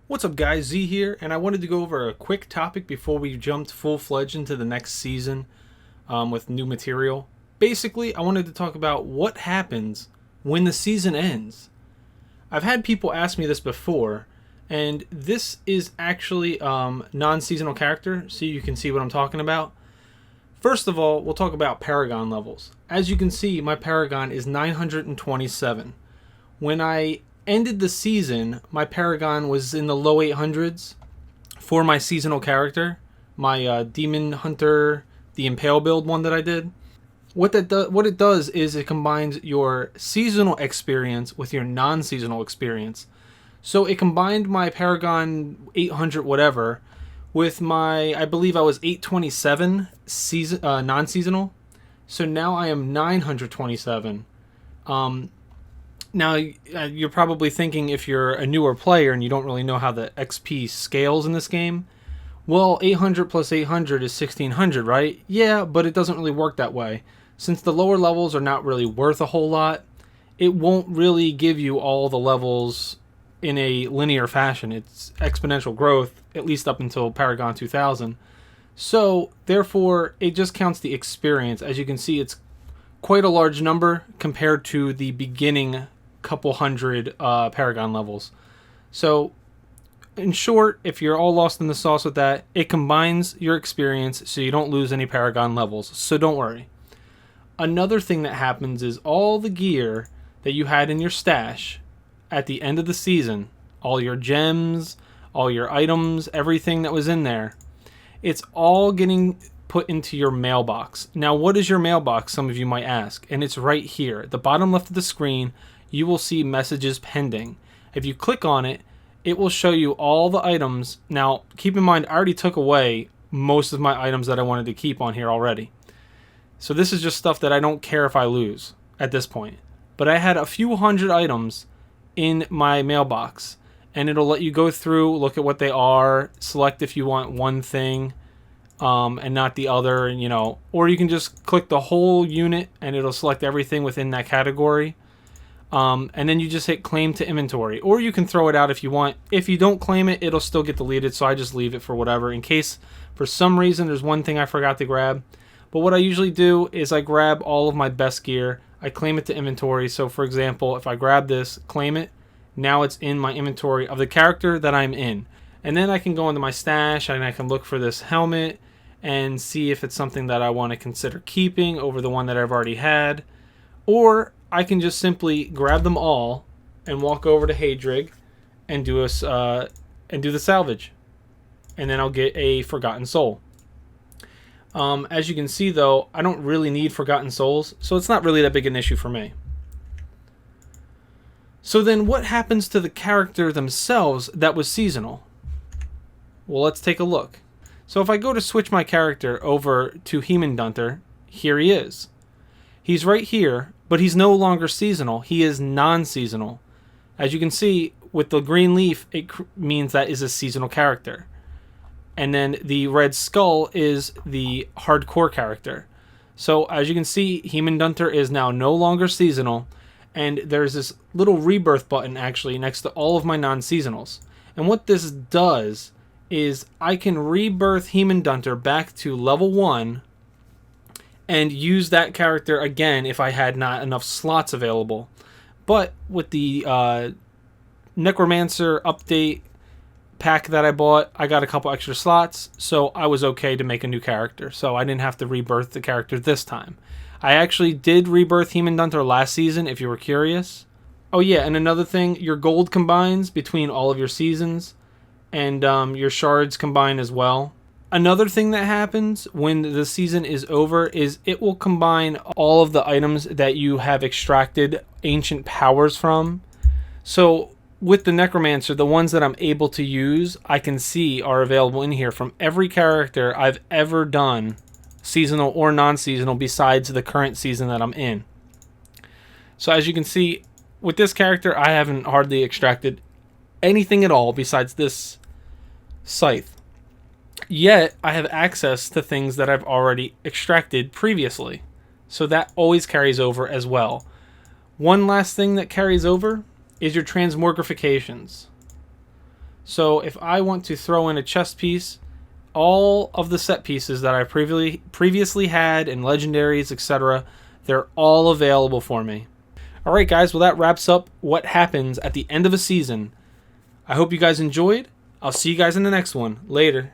What's up guys, Z here, and I wanted to go over a quick topic before we jumped full-fledged into the next season with new material. Basically, I wanted to talk about what happens when the season ends. I've had people ask me this before, and this is actually non-seasonal character, so you can see what I'm talking about. First of all, we'll talk about Paragon levels. As you can see, my Paragon is 927. When I ended the season, my Paragon was in the low 800s for my seasonal character, my Demon Hunter, the Impale build one that I did. What it does is it combines your seasonal experience with your non-seasonal experience. So it combined my Paragon 800 whatever with my, I believe I was 827 non-seasonal. So now I am 927. Now, you're probably thinking, if you're a newer player and you don't really know how the XP scales in this game, well, 800 plus 800 is 1600, right? Yeah, but it doesn't really work that way. Since the lower levels are not really worth a whole lot, it won't really give you all the levels in a linear fashion. It's exponential growth, at least up until Paragon 2000. So, therefore, it just counts the experience. As you can see, it's quite a large number compared to the beginning couple hundred Paragon levels. So in short, if you're all lost in the sauce with that, it combines your experience so you don't lose any Paragon levels, so don't worry. Another thing that happens is all the gear that you had in your stash at the end of the season, all your gems, all your items, everything that was in there, it's all getting put into your mailbox. Now, what is your mailbox, some of you might ask? And it's right here. At the bottom left of the screen, you will see messages pending. If you click on it, it will show you all the items. Now, keep in mind, I already took away most of my items that I wanted to keep on here already. So this is just stuff that I don't care if I lose at this point. But I had a few hundred items in my mailbox, and it'll let you go through, look at what they are, select if you want one thing and not the other, or you can just click the whole unit and it'll select everything within that category. And then you just hit claim to inventory, or you can throw it out if you want. If you don't claim it, it'll still get deleted, so I just leave it for whatever, in case for some reason there's one thing I forgot to grab. But what I usually do is I grab all of my best gear, I claim it to inventory. So for example, if I grab this, claim it, now it's in my inventory of the character that I'm in. And then I can go into my stash and I can look for this helmet and see if it's something that I want to consider keeping over the one that I've already had. Or I can just simply grab them all and walk over to Hadrig and do the salvage, and then I'll get a Forgotten Soul. As you can see, though, I don't really need Forgotten Souls, so it's not really that big an issue for me. So then, what happens to the character themselves that was seasonal? Well, let's take a look. So if I go to switch my character over to Demon, here he is. He's right here, but he's no longer seasonal. He is non-seasonal. As you can see, with the green leaf, it means that is a seasonal character. And then the red skull is the hardcore character. So as you can see, Demon is now no longer seasonal. And there's this little rebirth button actually next to all of my non-seasonals. And what this does is I can rebirth Demon back to level 1 and use that character again if I had not enough slots available. But with the Necromancer update pack that I bought, I got a couple extra slots, so I was okay to make a new character. So I didn't have to rebirth the character this time. I actually did rebirth Demon last season, if you were curious. Oh yeah, and another thing, your gold combines between all of your seasons, and your shards combine as well. Another thing that happens when the season is over is it will combine all of the items that you have extracted ancient powers from. So with the Necromancer, the ones that I'm able to use, I can see are available in here from every character I've ever done, seasonal or non-seasonal, besides the current season that I'm in. So as you can see, with this character, I haven't hardly extracted anything at all besides this scythe. Yet, I have access to things that I've already extracted previously. So that always carries over as well. One last thing that carries over is your transmogrifications. So if I want to throw in a chest piece, all of the set pieces that I previously had and legendaries, etc., they're all available for me. Alright guys, well that wraps up what happens at the end of a season. I hope you guys enjoyed. I'll see you guys in the next one. Later.